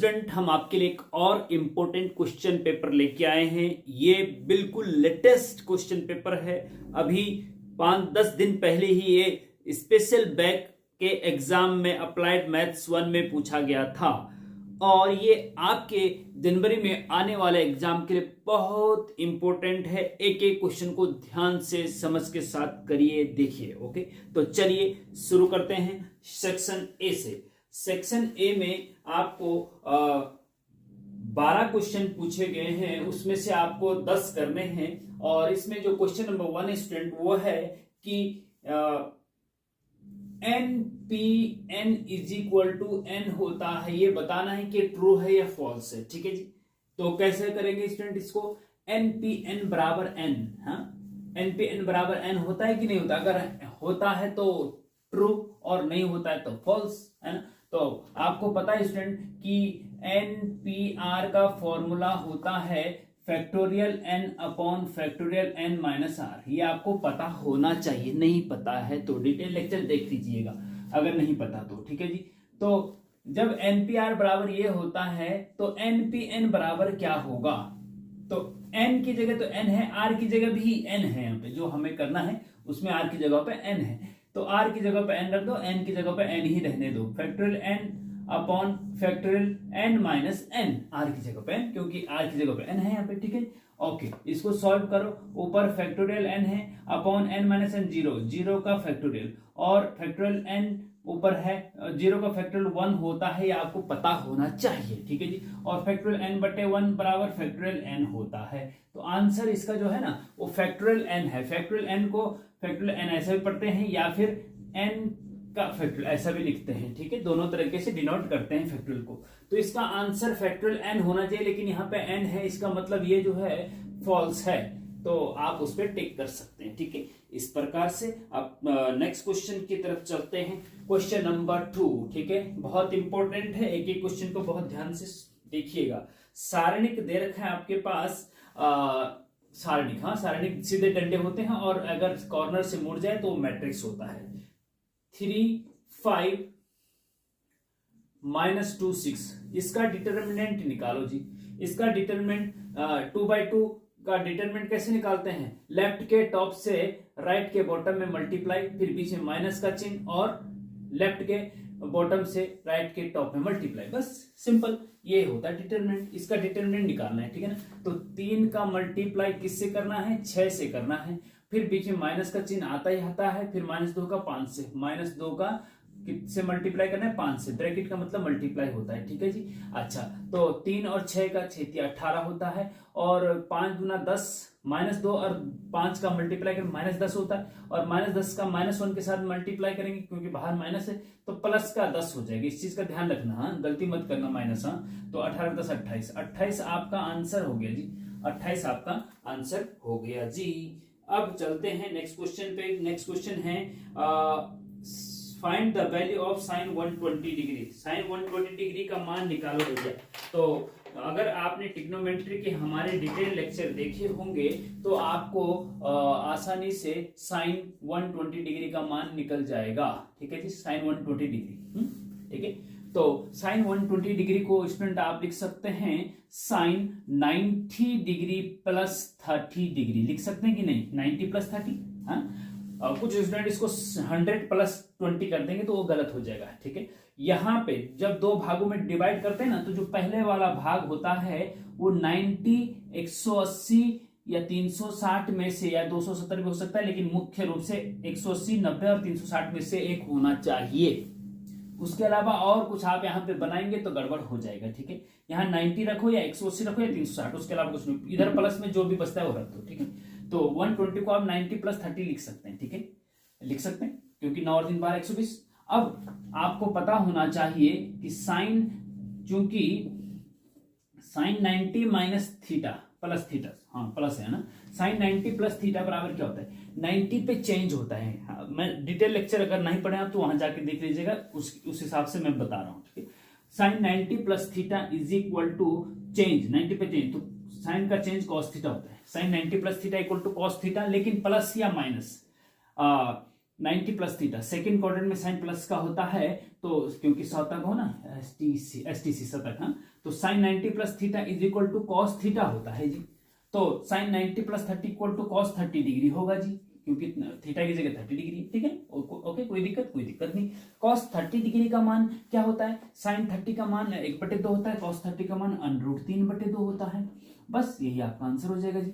Student हम आपके लिए एक और इम्पोर्टेंट क्वेश्चन पेपर लेके आए हैं। ये बिल्कुल लेटेस्ट क्वेश्चन पेपर है। अभी 5-10 दिन पहले ही ये स्पेशल बैक के एग्जाम में अप्लाइड मैथ्स 1 में पूछा गया था और ये आपके जनवरी में आने वाले एग्जाम के लिए बहुत इंपॉर्टेंट है। एक एक क्वेश्चन को ध्यान से समझ के साथ करिए, देखिए। ओके, तो चलिए शुरू करते हैं सेक्शन ए से। सेक्शन ए में आपको 12 क्वेश्चन पूछे गए हैं, उसमें से आपको 10 करने हैं। और इसमें जो क्वेश्चन नंबर 1 है स्टूडेंट, वो है कि n P n is equal to n होता है, ये बताना है कि ट्रू है या फॉल्स है। ठीक है जी, तो कैसे करेंगे स्टूडेंट इसको? एन पी एन बराबर एन, हाँ, एन पी एन बराबर एन होता है कि नहीं होता? अगर होता है तो ट्रू और नहीं होता है तो फॉल्स, है ना। तो आपको पता है स्टूडेंट कि एन पी आर का फॉर्मूला होता है factorial n upon factorial n minus r. ये आपको पता होना चाहिए, नहीं पता है तो डिटेल लेक्चर देख लीजिएगा अगर नहीं पता तो। ठीक है जी, तो जब एनपीआर बराबर ये होता है तो एनपीएन बराबर क्या होगा? तो एन की जगह तो एन है, आर की जगह भी एन है। यहाँ पे जो हमें करना है उसमें आर की जगह पे एन है, तो आर की जगह पे एन रख दो, एन की जगह पे एन ही रहने दो। Factorial n upon factorial n minus n, r की जगह पे एन, क्योंकि आर की जगह पे एन है यहाँ पे। ठीक है, ओके, इसको सॉल्व करो। ऊपर फैक्टोरियल एन है upon n minus n, zero का फैक्टोरियल, और फैक्टोरियल एन ऊपर है, जीरो का फैक्टोरियल 1 होता है, ये आपको पता होना चाहिए। ठीक है जी, और फैक्टोरियल एन बटे 1 बराबर फैक्टोरियल एन होता है। तो आंसर इसका जो है ना वो फैक्टोरियल एन है। फैक्टोरियल एन को फैक्टोरियल एन ऐसा भी पढ़ते हैं या फिर एन का फैक्टोरियल ऐसा भी लिखते हैं। ठीक है, दोनों तरीके से डिनोट करते हैं फैक्टोरियल को। तो इसका आंसर फैक्टोरियल एन होना चाहिए, लेकिन यहाँ पे एन है, इसका मतलब ये जो है फॉल्स है, तो आप उस पर टिक कर सकते हैं। ठीक है, इस प्रकार से आप नेक्स्ट क्वेश्चन की तरफ चलते हैं। क्वेश्चन नंबर 2, ठीक है, बहुत इंपॉर्टेंट है, एक एक क्वेश्चन को बहुत ध्यान से देखिएगा। सारणिक दे रखा है आपके पास, सारणिक, हाँ, सारणिक सीधे डंडे होते हैं और अगर कॉर्नर से मुड़ जाए तो मैट्रिक्स होता है। 3, 5 माइनस 2, 6, इसका डिटर्मिनेंट निकालो जी। इसका डिटर्मिनेंट 2/2 का डिटरमिनेंट कैसे निकालते हैं? लेफ्ट के टॉप से राइट के बॉटम में मल्टीप्लाई, फिर बीच में माइनस का चिन्ह, और लेफ्ट के बॉटम से राइट के टॉप में मल्टीप्लाई, बस सिंपल, ये होता है डिटरमिनेंट। इसका डिटरमिनेंट निकालना है, ठीक है ना। तो 3 का मल्टीप्लाई किससे करना है? 6 से करना है, फिर बीच में माइनस का चिन्ह आता ही आता है, फिर -2 का 5 से, -2 का किससे मल्टीप्लाई करना है? 5 से। ब्रैकेट का मतलब मल्टीप्लाई होता है। ठीक है जी, अच्छा, तो 3 और 6 का 6 18 होता है, और 5 दूना 10, -2 और 5 का मल्टीप्लाई करें -10 होता है, और -10 का -1 के साथ मल्टीप्लाई करेंगे क्योंकि बाहर माइनस है, तो प्लस का 10 हो जाएगा। इस चीज का ध्यान रखना, हाँ, गलती मत करना, माइनस, हाँ। तो 18 10 28, 28 आपका आंसर हो गया जी, 28 आपका आंसर हो गया जी। अब चलते हैं नेक्स्ट क्वेश्चन पे। नेक्स्ट क्वेश्चन है find the value of sine 120 degree. Sine 120 degree का मान निकालो भैया। तो अगर आपने ट्रिग्नोमेट्री के हमारे डिटेल लेक्चर देखे होंगे तो आपको आसानी से साइन 120 डिग्री का मान निकल जाएगा। ठीक है जी, साइन 120 डिग्री, ठीक है। तो साइन 120 डिग्री को स्टूडेंट आप लिख सकते हैं साइन 90 डिग्री प्लस 30 डिग्री, लिख सकते हैं कि नहीं? 90 प्लस 30, हाँ। कुछ स्टूडेंट इसको 100 प्लस 20 कर देंगे तो वो गलत हो जाएगा। ठीक है, यहाँ पे जब दो भागों में डिवाइड करते हैं ना, तो जो पहले वाला भाग होता है वो 90, 180 या 360 में से या 270 भी हो सकता है, लेकिन मुख्य रूप से 180, 90 और 360 में से एक होना चाहिए। उसके अलावा और कुछ आप यहाँ पे बनाएंगे तो गड़बड़ हो जाएगा। ठीक है, यहाँ 90 रखो या 180 रखो या 360, उसके अलावा कुछ नहीं, इधर प्लस में जो भी बचता है वो रख दो। ठीक है, तो 120 को आप 90 प्लस 30 लिख सकते हैं। ठीक है, लिख सकते हैं क्योंकि 9 और 3 12 120। अब आपको पता होना चाहिए कि साइन, चूंकि sine 90 minus theta plus theta, हाँ प्लस है ना, साइन 90 प्लस थीटा बराबर क्या होता है? 90 पे चेंज होता है। हाँ, मैं डिटेल लेक्चर अगर नहीं पढ़े आप तो वहां जाके देख लीजिएगा, उस हिसाब से मैं बता रहा हूँ। ठीक है, sine 90 plus theta is equal to change, 90 पे चेंज, तो साइन का चेंज कॉस थीटा होता है। Sine 90 plus theta equal to cos theta, लेकिन प्लस या minus, 90 plus theta, second quadrant में साइन प्लस का होता है, तो क्योंकि शतक हो ना, एसटीसी शतक, हाँ, तो sine 90 plus theta is equal to cos theta होता है जी। तो sine 90 plus 30 equal to cos 30 degree होगा जी, क्योंकि थीटा की जगह 30 डिग्री, ठीक है, ओके, कोई दिक्कत नहीं। कॉस 30 डिग्री का मान क्या होता है, साइन 30 का मान 1/2 होता है, कॉस 30 का मान √3/2 होता है। बस यही आपका आंसर हो जाएगा जी।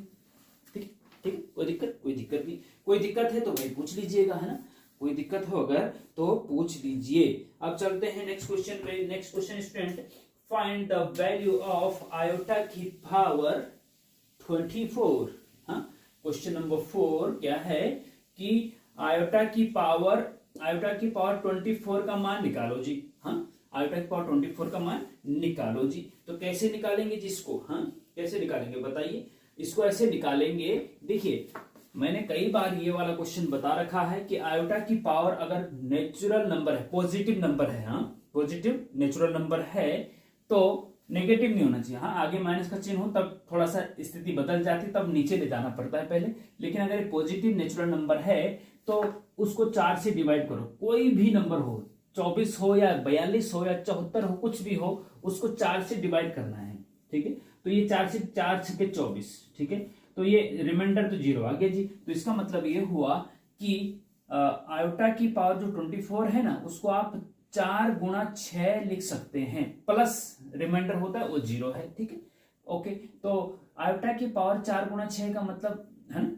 ठीक ठीक, कोई दिक्कत नहीं, कोई दिक्कत है तो भाई पूछ लीजिएगा, है ना, कोई दिक्कत हो अगर तो पूछ लीजिए। अब चलते हैं नेक्स्ट क्वेश्चन पे। Next question student, find the value of iota की पावर 24। हाँ, क्वेश्चन नंबर 4 क्या है कि आयोटा की पावर 24 का मान निकालो जी। हाँ, आयोटा की पावर 24 का मान निकालो जी। तो कैसे निकालेंगे जिसको, हाँ कैसे निकालेंगे बताइए। इसको ऐसे निकालेंगे, देखिए मैंने कई बार ये वाला क्वेश्चन बता रखा है कि आयोटा की पावर अगर नेचुरल नंबर है, पॉजिटिव नंबर है, हाँ पॉजिटिव नेचुरल नंबर है, तो नेगेटिव नहीं होना चाहिए। हाँ, आगे माइनस का चिन्ह हो तब थोड़ा सा स्थिति बदल जाती, तब नीचे ले जाना पड़ता है पहले। लेकिन अगर ये पॉजिटिव नेचुरल नंबर है तो उसको 4 से डिवाइड करो, कोई भी नंबर हो, 24 हो या 42 हो या 74 हो, कुछ भी हो, उसको 4 से डिवाइड करना है, ठीक है। तो ये 4 से 4 छके 24, ठीक है, तो ये रिमाइंडर तो 0 आ गया जी। तो इसका मतलब ये हुआ कि आयोटा की पावर जो 24 है ना, उसको आप 4 गुणा 6 लिख सकते हैं, प्लस रिमाइंडर होता है वो 0 है, ठीक है, ओके। तो आयोटा की पावर 4 गुणा 6 का मतलब है ना,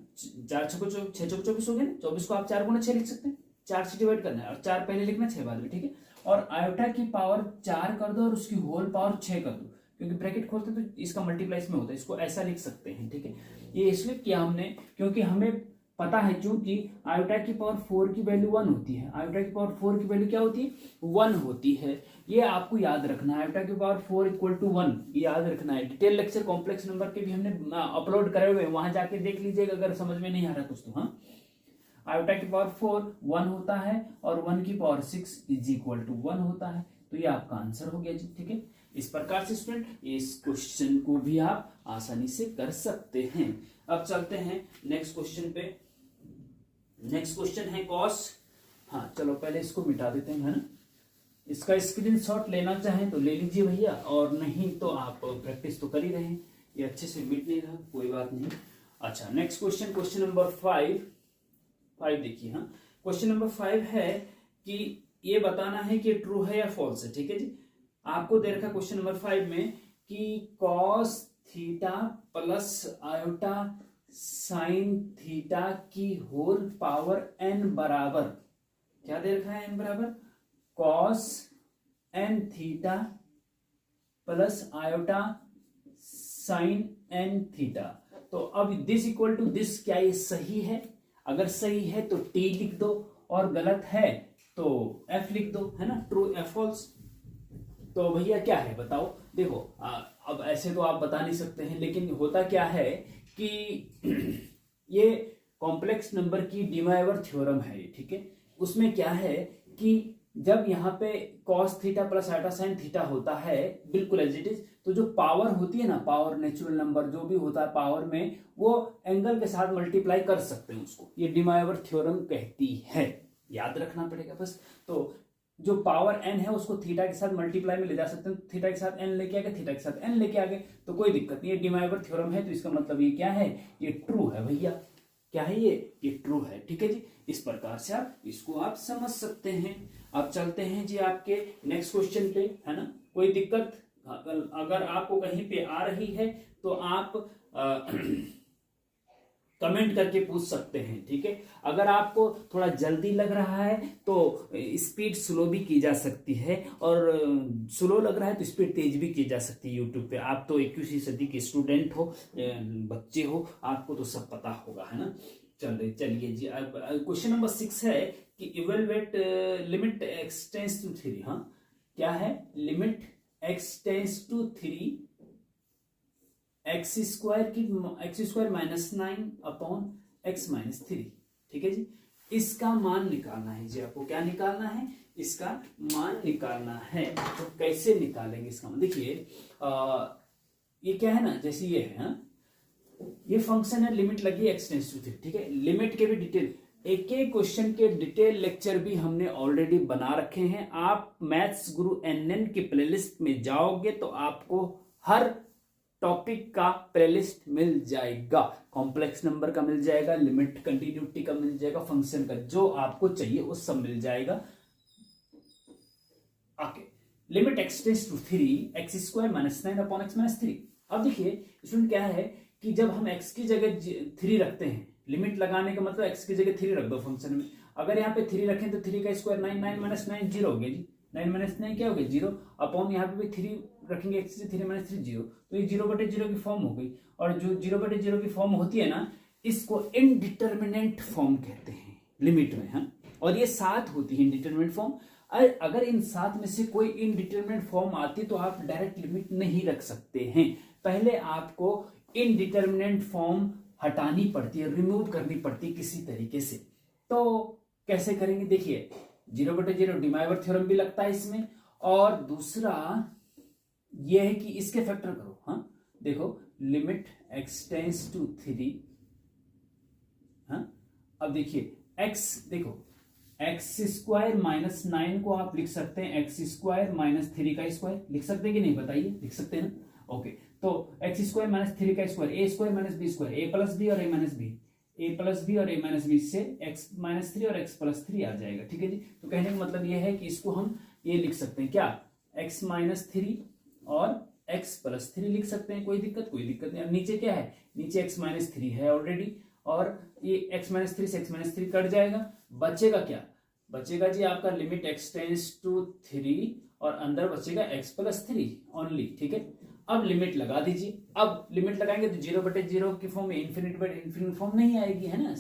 4 छको 6 चौक 24 हो गया ना, 24 को आप 4 गुणा 6 लिख सकते हैं, 4 से डिवाइड करना है और 4 पहले लिखना, 6 बाद में, ठीक है। और आयोटा की पावर 4 कर दो और उसकी होल पावर 6 कर दो, क्योंकि ब्रैकेट खोलते तो इसका मल्टीप्लाई इसमें होता है, इसको ऐसा लिख सकते हैं, ठीक है। ये इसलिए किया हमने क्योंकि हमें पता है, चूंकि आयोटा की पावर 4 की वैल्यू 1 होती है, आयोटा की पावर 4 की वैल्यू क्या होती है, 1 होती है। ये आपको याद रखना है, आयोटा की पावर 4 इक्वल टू 1, ये याद रखना है। डिटेल लेक्चर कॉम्प्लेक्स नंबर के भी हमने अपलोड करे हुए, वहां जाके देख लीजिएगा अगर समझ में नहीं आ रहा कुछ तो। हाँ, आयोटा की पावर 4 1 होता है और 1 की पावर 6 इज इक्वल टू 1 होता है। तो ये आपका आंसर हो गया जी, ठीक है। इस प्रकार से स्टूडेंट इस क्वेश्चन को भी आप आसानी से कर सकते हैं। अब चलते हैं नेक्स्ट क्वेश्चन पे। नेक्स्ट क्वेश्चन है कॉस, हाँ चलो पहले इसको मिटा देते हैं, है ना। इसका स्क्रीनशॉट लेना चाहें तो ले लीजिए भैया, और नहीं तो आप प्रैक्टिस तो कर ही रहे हैं, ये अच्छे से मिट नहीं रहा, कोई बात नहीं। अच्छा, नेक्स्ट क्वेश्चन, क्वेश्चन नंबर 5 देखिए। हाँ, क्वेश्चन नंबर 5 है कि ये बताना है कि ट्रू है या फॉल्स है, ठीक है जी। आपको दे रखा क्वेश्चन नंबर 5 में कि cos theta plus iota sine theta की होल पावर n बराबर, क्या दे रखा है, n बराबर cos n theta plus iota sine n theta. तो अब दिस इक्वल टू दिस, क्या ये सही है? अगर सही है तो t लिख दो, और गलत है तो f लिख दो, है ना, ट्रू या फॉल्स। तो भैया क्या है बताओ। देखो अब ऐसे तो आप बता नहीं सकते हैं, लेकिन होता क्या है कि ये कॉम्प्लेक्स नंबर की डिमाइवर थ्योरम है, ठीक है। उसमें क्या है कि जब यहाँ पे cos theta plus iota sine theta होता है, बिल्कुल एज इट इज, तो जो पावर होती है ना, पावर नेचुरल नंबर जो भी होता है पावर में, वो एंगल के साथ मल्टीप्लाई कर सकते हैं उसको, ये डिमाइवर थ्योरम कहती है, याद रखना पड़ेगा बस। तो जो पावर n है उसको थीटा के साथ मल्टीप्लाई में ले जा सकते हैं, थीटा के साथ n लेके आ गए, थीटा के साथ n लेके आ गए, तो कोई दिक्कत नहीं, ये डिमाइवर थ्योरम है। तो इसका मतलब ये क्या है, ये ट्रू है भैया, क्या है ये ट्रू है, ठीक है जी। इस प्रकार से आप इसको आप समझ सकते हैं। अब चलते हैं जी आपके नेक्स्ट क्वेश्चन पे, है ना। कोई दिक्कत अगर आपको कहीं पे आ रही है तो आप कमेंट करके पूछ सकते हैं, ठीक है। अगर आपको थोड़ा जल्दी लग रहा है तो स्पीड स्लो भी की जा सकती है, और स्लो लग रहा है तो स्पीड तेज भी की जा सकती है यूट्यूब पे। आप तो 21वीं सदी के स्टूडेंट हो, बच्चे हो, आपको तो सब पता होगा, है ना। चलिए जी, अब क्वेश्चन नंबर 6 है कि इवेलुएट लिमिट एक्सटेंस टू 3। हाँ, क्या है, limit x tends to 3 x square minus 9 upon x minus 3, ठीक है जी। इसका मान निकालना है जी, आपको क्या निकालना है, इसका मान निकालना है। तो कैसे निकालेंगे इसका मान, देखिए ये क्या है ना, जैसे ये है, हाँ? ये फंक्शन है, लिमिट लगी एक्सटेंस टू 3, ठीक है। लिमिट के भी डिटेल एक एक क्वेश्चन के डिटेल लेक्चर भी हमने ऑलरेडी बना रखे हैं। आप मैथ्स गुरु एनएन की प्लेलिस्ट में जाओगे तो आपको हर टॉपिक का प्लेलिस्ट मिल जाएगा। कॉम्प्लेक्स नंबर का मिल जाएगा, लिमिट कंटिन्यूटी का मिल जाएगा, फंक्शन का, जो आपको चाहिए वो सब मिल जाएगा। Okay, limit x tends to 3 x square minus 9 upon x minus 3। अब देखिए स्टूडेंट क्या है कि जब हम x की जगह 3 रखते हैं, लिमिट लगाने का मतलब x की जगह 3 रख दो फंक्शन में। अगर यहाँ पे 3 रखें तो 3 का स्क्वायर 9, 9 माइनस 9 जीरो हो गया जी, 9 माइनस 9 क्या हो गया 0, अपॉन यहाँ पे भी 3 रखेंगे x से, 3 माइनस 3 0, तो ये 0/0 की फॉर्म हो गई। और जो 0/0 की फॉर्म होती है ना, इसको इनडिटर्मिनेंट फॉर्म कहते हैं लिमिट में, हाँ। और ये 7 होती है इनडिटर्मिनेंट फॉर्म। अगर इन 7 में से कोई इनडिटर्मिनेंट फॉर्म आती है तो आप डायरेक्ट लिमिट नहीं रख सकते हैं, पहले आपको इनडिटर्मिनेंट फॉर्म हटानी पड़ती है, रिमूव करनी पड़ती है किसी तरीके से। तो कैसे करेंगे, देखिए 0/0 डिमाइवर थ्योरम भी लगता है इसमें, और दूसरा यह है कि इसके फैक्टर करो, हाँ। देखो लिमिट x टेंड्स टू 3, हाँ। अब देखिए x, देखो एक्स स्क्वायर माइनस 9 को आप लिख सकते हैं एक्स स्क्वायर माइनस 3 का स्क्वायर, लिख सकते हैं कि नहीं बताइए, लिख सकते हैं ना। ओके, तो एक्स स्क्वायर माइनस 3 का स्क्वायर, ए स्क्वायर माइनस बी स्क्वायर, ए प्लस बी और ए माइनस बी, ए प्लस बी और ए माइनस बी से एक्स माइनस 3 और एक्स प्लस 3 आ जाएगा, ठीक है जी। तो कहने का मतलब यह है कि इसको हम ये लिख सकते हैं क्या, एक्स माइनस 3 और एक्स प्लस 3 लिख सकते हैं, कोई दिक्कत नहीं। अब नीचे क्या है, नीचे एक्स माइनस 3 है ऑलरेडी, और ये एक्स माइनस 3 से एक्स माइनस 3 कट जाएगा, बचेगा क्या, बचेगा जी आपका लिमिट एक्स टेंड्स टू 3 और अंदर बचेगा एक्स प्लस 3 ओनली, ठीक है। अब लिमिट लगा दीजिए, अब लिमिट लगाएंगे तो 0/0 की फॉर्म में इन्फिनिट फॉर्म नहीं आएगी, है ना,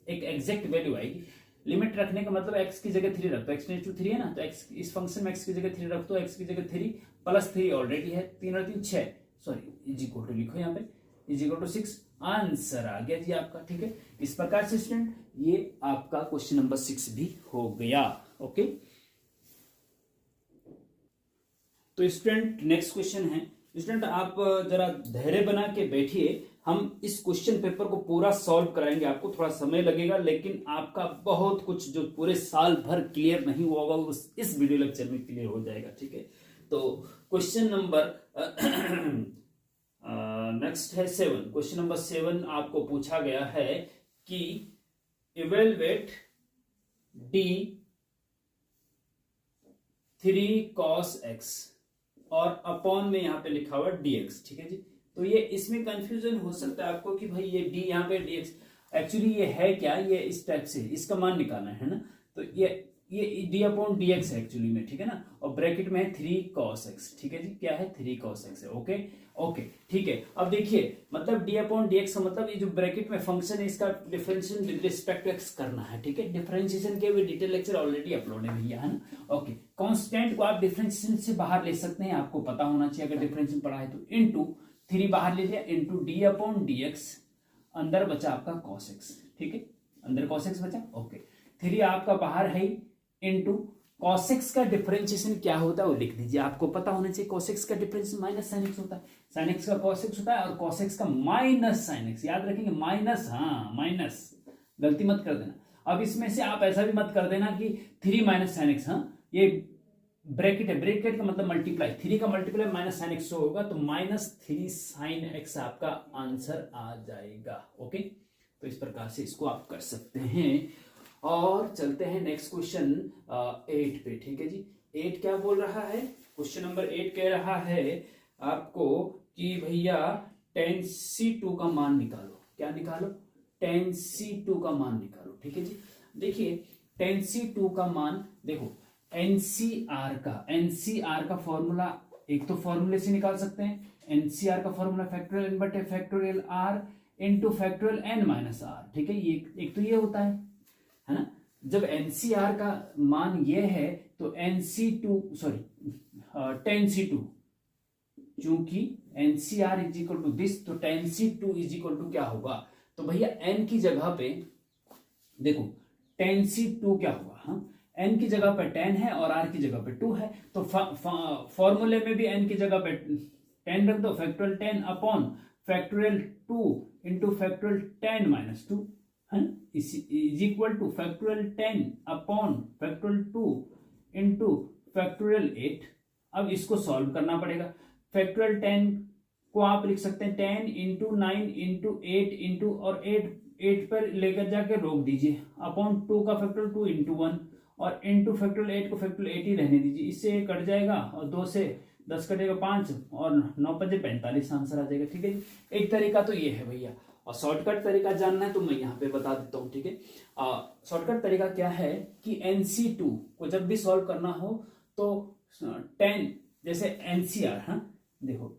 एक एग्जैक्ट वैल्यू आएगी। लिमिट रखने का मतलब एक्स की जगह 3 रख दो, एक्स टेंड्स टू 3 है ना, तो एक्स इस फंक्शन में एक्स की जगह 3 रख दो, एक्स की जगह 3 प्लस 3 ऑलरेडी है, 3 और 3 6, सॉरी इज इक्वल टू लिखो यहाँ पे, इज इक्वल टू 6, आंसर आ गया जी आपका, ठीक है। इस प्रकार से स्टूडेंट ये आपका क्वेश्चन नंबर 6 भी हो गया। ओके, तो स्टूडेंट नेक्स्ट क्वेश्चन है, स्टूडेंट आप जरा धैर्य बना के बैठिए, हम इस क्वेश्चन पेपर को पूरा सॉल्व कराएंगे, आपको थोड़ा समय लगेगा, लेकिन आपका बहुत कुछ जो पूरे साल भर क्लियर नहीं हुआ होगा वो इस वीडियो लेक्चर में क्लियर हो जाएगा, ठीक है। तो क्वेश्चन नंबर नेक्स्ट है 7। क्वेश्चन नंबर 7 आपको पूछा गया है कि इवेलुएट d 3 cos x और अपॉन में यहां पे लिखा हुआ dx, ठीक है जी। तो ये इसमें कंफ्यूजन हो सकता है आपको कि भाई ये d यहां पे dx, एक्चुअली ये है क्या, ये इस टाइप से इसका मान निकालना है ना, तो ये d अपॉन dx है एक्चुअली में, ठीक है ना, और ब्रैकेट में है 3 cos x, ठीक है जी, क्या है 3 cos x है। ओके ओके, ठीक है। अब देखिए मतलब d अपॉन dx का मतलब ये जो ब्रैकेट में फंक्शन है इसका differentiation with respect to x करना है, ठीक है। डिफरेंशिएशन के भी डिटेल लेक्चर ऑलरेडी अपलोड है भैया, है ना। ओके, कांस्टेंट को आप डिफरेंशिएशन से बाहर ले सकते हैं, आपको पता होना चाहिए अगर डिफरेंशिएशन पढ़ा है तो, इनटू 3 बाहर ले लिया, इनटू d अपॉन dx, अंदर बचा आपका cos x, ठीक है, अंदर cos x बचा। ओके, 3 आपका बाहर है, इनटू cos x का डिफरेंशिएशन क्या होता है वो लिख दीजिए, आपको पता होना चाहिए। cos x का डिफरेंशिएशन माइनस sin x होता है, sin x का cos x होता है, और cos x का माइनस sin x, याद रखेंगे माइनस, हाँ माइनस, गलती मत कर देना। अब इसमें से आप ऐसा भी मत कर देना कि 3 माइनस sin x, हाँ ये ब्रैकेट है, ब्रैकेट का मतलब मल्टीप्लाई, 3 का मल्टीप्लाई माइनस sin x होगा, तो -3 sin x आपका आंसर आ जाएगा। ओके, तो इस प्रकार से इसको आप कर सकते हैं। और चलते हैं नेक्स्ट क्वेश्चन 8 पे, ठीक है जी। 8 क्या बोल रहा है, क्वेश्चन नंबर 8 कह रहा है आपको कि भैया tan C2 का मान निकालो, क्या निकालो, tan C2 का मान निकालो, ठीक है जी। देखिए tan C2 का मान, देखो NCR का फॉर्मूला, एक तो फॉर्मूले से निकाल सकते हैं, NCR का फॉर्मूला फैक्टोरियल n बटे factorial r into factorial n minus r, ठीक है। ये एक तो ये होता है ना, जब NCR का मान ये है तो tan C2, चूंकि NCR is equal to this, तो tan C2 is equal to क्या होगा, तो भैया n की जगह पे देखो tan C2 क्या होगा, हाँ n की जगह पे 10 है और r की जगह पे 2 है, तो फॉर्मूले में भी n की जगह पे 10 रख दो, factorial 10 upon factorial 2 into factorial 10 minus 2, है ना, is equal two factorial 10 upon factorial 2 into factorial 8। अब इसको सॉल्व करना पड़ेगा। फैक्टोरियल 10 को आप लिख सकते हैं 10 इंटू 9 इंटू 8 इंटू और 8 पर लेकर जाके रोक दीजिए, अपॉन 2 का फैक्टोरियल 2 इंटू 1 और इंटू फैक्टोरियल 8 को फैक्टोरियल 8 ही रहने दीजिए। इससे कट जाएगा और 2 से 10 कटेगा 5 और 9 5 45 आंसर आ जाएगा। ठीक है जी, एक तरीका तो ये है भैया। और शॉर्टकट तरीका जानना है तो मैं यहाँ पे बता देता हूँ। ठीक है, शॉर्टकट तरीका क्या है कि NC2 को जब भी सॉल्व करना हो तो 10 जैसे NCR, हाँ देखो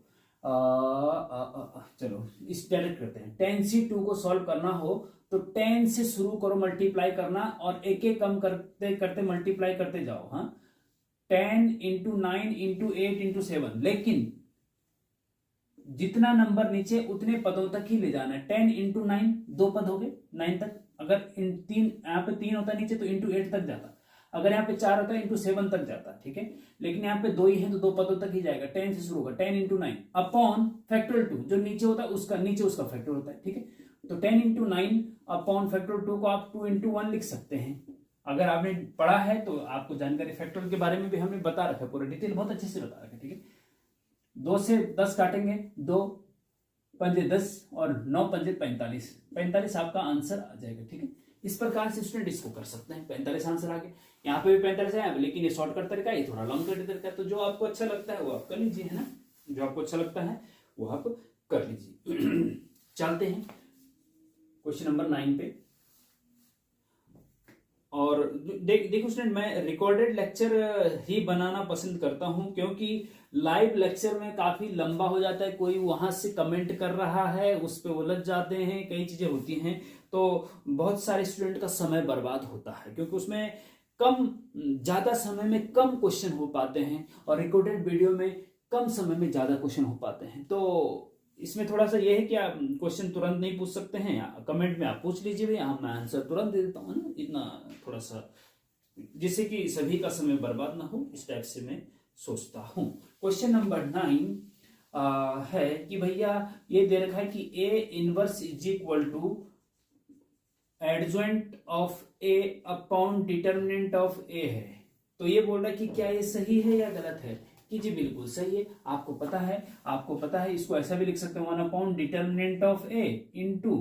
चलो इस डायरेक्ट करते हैं। 10C2 को सॉल्व करना हो तो 10 से शुरू करो मल्टीप्लाई करना और एक एक कम करते करते मल्टीप्लाई करते जाओ। हाँ 10 इंटू 9 इंटू 8 इंटू 7, लेकिन जितना नंबर नीचे उतने पदों तक ही ले जाना है। 10 इंटू 9 2 पद हो गए 9 तक। अगर इन तीन यहाँ पे 3 होता नीचे तो इंटू 8 तक जाता। अगर यहाँ पे 4 होता है इंटू 7 तक जाता। ठीक है, लेकिन यहाँ पे 2 ही है तो 2 पदों तक ही जाएगा। 10 से शुरू होगा 10 इंटू 9 अपॉन फैक्टोरियल 2, जो नीचे होता है उसका नीचे उसका फैक्टोरियल होता है। ठीक है, तो 10 इंटू 9 अपॉन फैक्टोरियल 2 को आप 2 इंटू 1 लिख सकते हैं। अगर आपने पढ़ा है तो आपको जानकारी फैक्टोरियल के बारे में भी हमने बता रखा है, पूरा डिटेल बहुत अच्छे से बता रखा है। ठीक है, 2 से 10 काटेंगे, 2 पंजे 10 और 9 पंजे 45, 45 आपका आंसर आ जाएगा। ठीक है, इस प्रकार से स्टूडेंट इसको कर सकते हैं। 45 आंसर आ गया, यहाँ पे भी 45 है, लेकिन ये शॉर्टकट तरीका है, ये थोड़ा लॉन्ग कट तरीका है। तो जो आपको अच्छा लगता है वो आप कर लीजिए, है ना, जो आपको अच्छा लगता है वो आप कर लीजिए। चलते हैं क्वेश्चन नंबर 9 पे। और देखो स्टूडेंट, मैं रिकॉर्डेड लेक्चर ही बनाना पसंद करता हूं, क्योंकि लाइव लेक्चर में काफी लंबा हो जाता है। कोई वहां से कमेंट कर रहा है, उस पर उलझ जाते हैं, कई चीजें होती हैं, तो बहुत सारे स्टूडेंट का समय बर्बाद होता है, क्योंकि उसमें ज्यादा समय में कम क्वेश्चन हो पाते हैं और रिकॉर्डेड वीडियो में कम समय में ज्यादा क्वेश्चन हो पाते हैं। तो इसमें थोड़ा सा ये है कि आप क्वेश्चन तुरंत नहीं पूछ सकते हैं, कमेंट में आप पूछ लीजिए भैया, मैं आंसर तुरंत दे देता हूँ ना, इतना थोड़ा सा, जिससे कि सभी का समय बर्बाद ना हो, इस टाइप से मैं सोचता हूँ। क्वेश्चन नंबर 9 है कि भैया ये दे रखा है कि A inverse is equal to adjoint of A upon determinant of A है। तो ये बोल रहा है कि क्या ये सही है या गलत है, कि जी बिल्कुल सही है। आपको पता है इसको ऐसा भी लिख सकते हैं 1 upon determinant of A into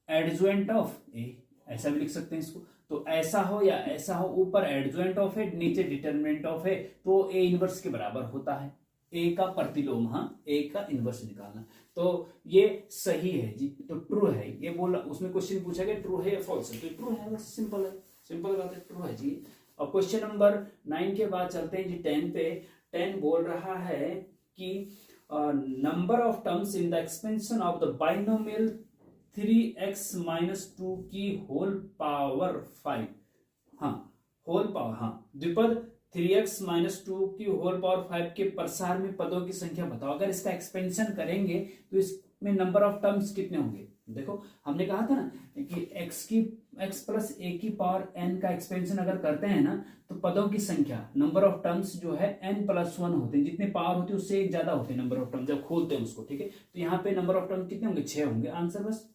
adjoint of A, ऐसा भी लिख सकते हैं इसको। तो ऐसा हो या ऐसा हो, ऊपर एडजॉइंट ऑफ A नीचे डिटर्मिनेंट ऑफ A, तो A इनवर्स के बराबर होता है। A का प्रतिलोम, हाँ A का इनवर्स निकालना, तो ये सही है जी, तो ट्रू है। ये बोला उसमें क्वेश्चन पूछा गया ट्रू है या फॉल्स है, तो ट्रू है, बस सिंपल है, सिंपल बात है, ट्रू है जी। और क्वेश्चन नंबर 9 के बाद चलते हैं जी 10 पे। 10 बोल रहा है कि number of terms in the expansion of the binomial 3x - 2 की होल पावर 5, हाँ होल पावर, हाँ द्विपद 3x - 2 की होल पावर 5 के प्रसार में पदों की संख्या बताओ। अगर इसका एक्सपेंशन करेंगे तो इसमें नंबर ऑफ टर्म्स कितने होंगे। देखो हमने कहा था ना कि x प्लस a की पावर n का एक्सपेंशन अगर करते हैं ना, तो पदों की संख्या, नंबर ऑफ टर्म्स जो है n+1 होते हैं। जितने पावर होती है उससे एक ज्यादा होते हैं नंबर ऑफ टर्म्स जब खोलते हैं उसको। ठीक है, तो यहाँ पे नंबर ऑफ टर्म्स कितने होंगे, 6 होंगे। आंसर बस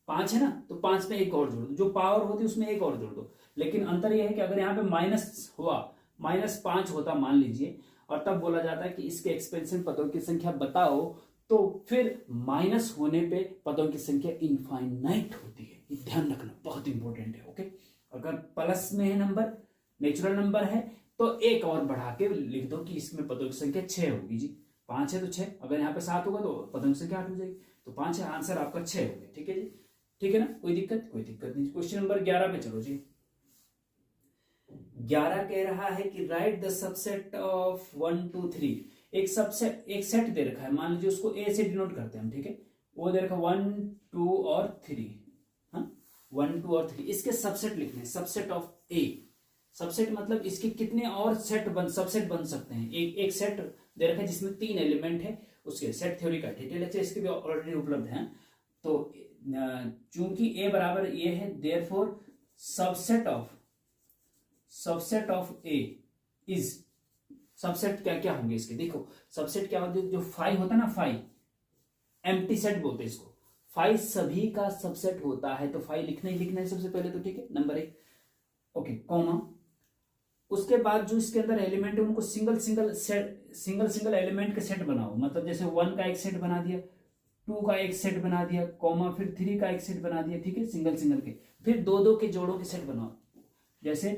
5 है ना, तो 5 में एक और जोड़ दो, जो पावर होती है उसमें एक और जोड़ दो। लेकिन अंतर यह है कि अगर यहाँ पे माइनस हुआ, -5 होता मान लीजिए, और तब बोला जाता है कि इसके एक्सपेंशन पदों की संख्या बताओ, तो फिर माइनस होने पे पदों की संख्या इनफाइनाइट होती है। ये ध्यान रखना, बहुत इंपॉर्टेंट है। ओके, अगर प्लस में है नंबर, नेचुरल नंबर है, तो एक और बढ़ा के लिख दो कि इसमें पदों की संख्या 6 होगी जी। 5 है तो 6, अगर यहाँ पे 7 होगा तो पदों की संख्या 8 हो जाएगी, तो 5 है, आंसर आपका 6 हो गया। ठीक है जी, ठीक है ना, कोई दिक्कत नहीं। क्वेश्चन नंबर 11 पे चलो जी। 11 कह रहा है कि राइट द सबसेट ऑफ 1 2 3। एक सेट दे रखा है, मान लीजिए उसको ए से डिनोट करते हैं हम। ठीक है, वो दे रखा 1 2 और 3, हाँ 1 2 और 3, इसके सबसेट लिखने, सबसेट ऑफ ए। सबसेट मतलब इसके कितने और सबसेट बन सकते हैं। एक सेट दे रखा है जिसमें 3 एलिमेंट है, उसके सेट थ्योरी का डिटेल है, इसके भी ऑलरेडी उपलब्ध है। तो चूंकि ए बराबर ए है, therefore subset of A is, subset क्या क्या होंगे इसके, देखो सबसेट क्या होते हैं, जो 5 होता है ना, 5 एम्प्टी सेट बोलते हैं इसको। फाइव सभी का सबसेट होता है, तो फाइव लिखना ही लिखना है सबसे पहले तो, ठीक है, नंबर 1, ओके, कॉमा, उसके बाद जो इसके अंदर एलिमेंट है उनको सिंगल सिंगल एलिमेंट के सेट बनाओ, मतलब जैसे 1 का एक सेट बना दिया, 2 का एक सेट बना दिया, कॉमा, फिर 3 का एक सेट बना दिया, ठीक है, सिंगल के, फिर दो के जोड़ों के सेट बनाओ, जैसे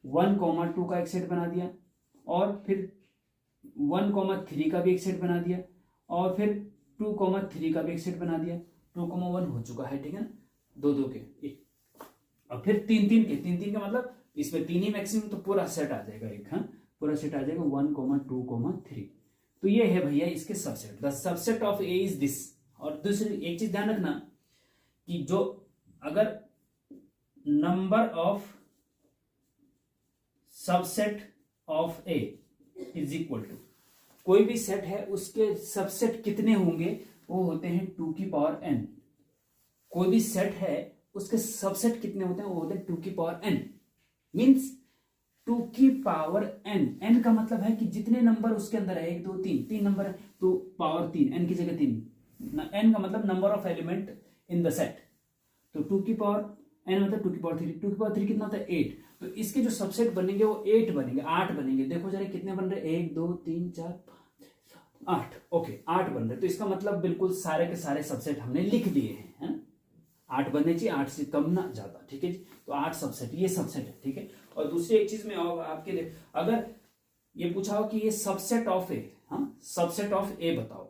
1, 2 का एक सेट बना दिया, और फिर 1, 3 का भी एक सेट बना दिया, और फिर 2, 3 का भी एक सेट बना दिया, 2, 1 हो चुका है, ठीक है ना, दो के, और फिर 3 का मतलब इसमें 3 ही मैक्सिमम, तो पूरा सेट आ जाएगा एक, हाँ, पूरा सेट आ जाएगा 1, 2, 3। तो ये है भैया इसके subset, the subset of A is this. और दूसरी एक चीज ध्यान रखना कि जो अगर number of subset of A is equal to, कोई भी सेट है उसके सबसेट कितने होंगे, वो होते हैं 2 की पावर n। कोई भी सेट है उसके सबसेट कितने होते हैं, वो होते हैं 2 की पावर n, मीन्स 2 की पावर n का मतलब है कि जितने नंबर उसके अंदर है, 1 2 3 नंबर है, तो पावर 3, n की जगह 3, n का मतलब number of element in the set, तो 2 की पावर n मतलब 2 की पावर 3, 2 की पावर 3 कितना होता है 8, तो इसके जो सबसेट बनेंगे वो 8 बनेंगे, 8 बनेंगे। देखो जरा कितने बन रहे, 1 2 3 4 5 8, ओके 8 बन रहे, तो इसका मतलब बिल्कुल सारे के सारे सबसेट हमने लिख दिए हैं, है ना, 8 बनने चाहिए, 8 से कम ना ज्यादा, ठीक है जी, तो 8 सबसेट, ये सबसेट है, ठीक है। और दूसरी एक चीज में आपके लिए अगर ये पूछा हो कि ये सबसेट ऑफ ए, हाँ, सबसेट ऑफ ए बताओ,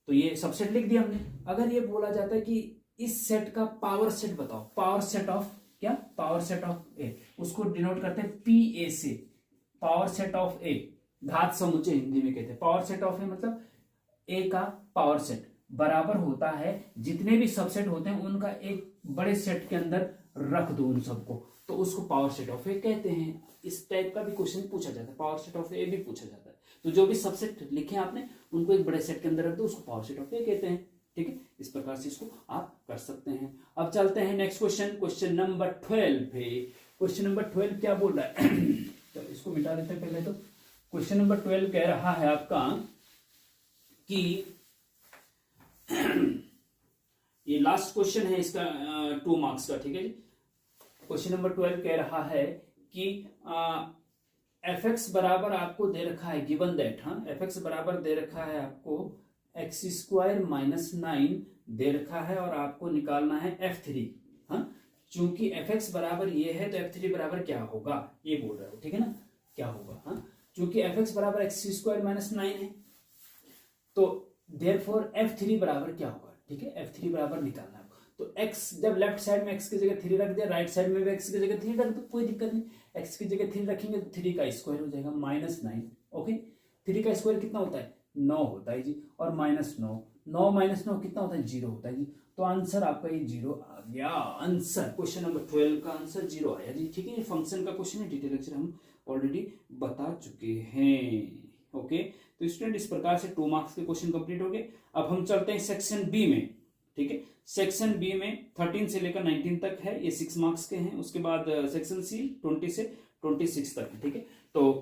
तो ये सबसेट लिख दिया हमने। अगर ये बोला जाता है कि इस सेट का पावर सेट बताओ, पावर सेट ऑफ क्या, पावर सेट ऑफ ए, उसको डिनोट करते हैं पी ए से, पावर सेट ऑफ ए, घात समुच्चय हिंदी में कहते हैं। पावर सेट ऑफ ए मतलब ए का पावर सेट बराबर होता है जितने भी सबसेट होते हैं उनका एक बड़े सेट के अंदर रख दो उन सबको, तो उसको पावर सेट ऑफ ए कहते हैं। इस टाइप का भी क्वेश्चन पूछा जाता है, पावर सेट ऑफ ए भी पूछा जाता है, तो जो भी सबसेट लिखे आपने उनको एक बड़े सेट के अंदर रख दो, उसको पावर सेट ऑफ ए कहते हैं, ठीक है। इस प्रकार से इसको आप कर सकते हैं। अब चलते हैं नेक्स्ट क्वेश्चन, क्वेश्चन नंबर 12 पे। क्वेश्चन नंबर 12 क्या बोल रहा है तो इसको मिटा देते हैं पहले। तो क्वेश्चन नंबर 12 कह रहा है आपका कि ये लास्ट क्वेश्चन है इसका 2 मार्क्स का, ठीक है जी। क्वेश्चन नंबर 12 कह रहा है कि एफ एक्स बराबर आपको दे रखा है, गिवन दैट, हाँ, एफ एक्स बराबर दे रखा है आपको x² - 9 दे रखा है, और आपको निकालना है f3, हाँ, चूंकि f(x) बराबर ये है तो f3 बराबर क्या होगा ये बोल रहे हो, ठीक है ना, क्या होगा, हाँ, चूंकि f(x) बराबर x² - 9 है, तो देयरफॉर f3 बराबर क्या होगा, ठीक है, f3 बराबर निकालना है। तो x जब लेफ्ट साइड में x की जगह 3 रख दिया, राइट साइड में भी x की जगह 3 रख दो, कोई दिक्कत नहीं, x की जगह 3 रखेंगे तो 3 का स्क्वायर हो जाएगा -9, ओके। 3 का स्क्वायर कितना होता है, 9 होता है जी, और -9, 9 - 9 कितना होता है, 0 होता है जी। तो आंसर आपका ये 0 आ गया। आंसर क्वेश्चन नंबर 12 का आंसर 0 आया जी, ठीक है। फंक्शन का क्वेश्चन है, डिटेल लेक्चर हम ऑलरेडी बता चुके हैं, ओके। तो स्टूडेंट इस प्रकार से 2 मार्क्स के क्वेश्चन कंप्लीट हो गए। अब हम चलते हैं सेक्शन बी में, ठीक है। सेक्शन बी में 13 से लेकर 19 तक है, ये 6 मार्क्स के हैं। उसके बाद सेक्शन सी 20 से 26 तक है, ठीक है। तो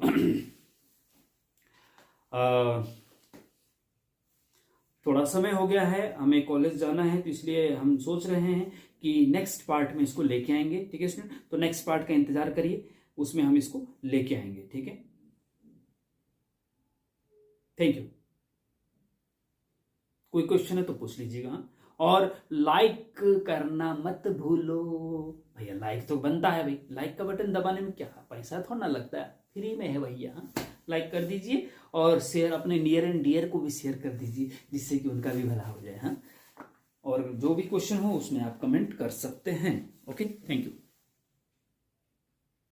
थोड़ा समय हो गया है, हमें कॉलेज जाना है, तो इसलिए हम सोच रहे हैं कि नेक्स्ट पार्ट में इसको लेके आएंगे, ठीक है स्टूडेंट। तो नेक्स्ट पार्ट का इंतजार करिए, उसमें हम इसको लेके आएंगे, ठीक है। Thank you. कोई क्वेश्चन है तो पूछ लीजिएगा, और लाइक करना मत भूलो भैया। लाइक तो बनता है भाई, लाइक का बटन दबाने में क्या पैसा थोड़ा ना लगता है, फ्री में है भैया। लाइक कर दीजिए, और शेयर अपने नियर एंड डियर को भी शेयर कर दीजिए, जिससे कि उनका भी भला हो जाए, हाँ। और जो भी क्वेश्चन हो उसमें आप कमेंट कर सकते हैं, ओके। Thank you.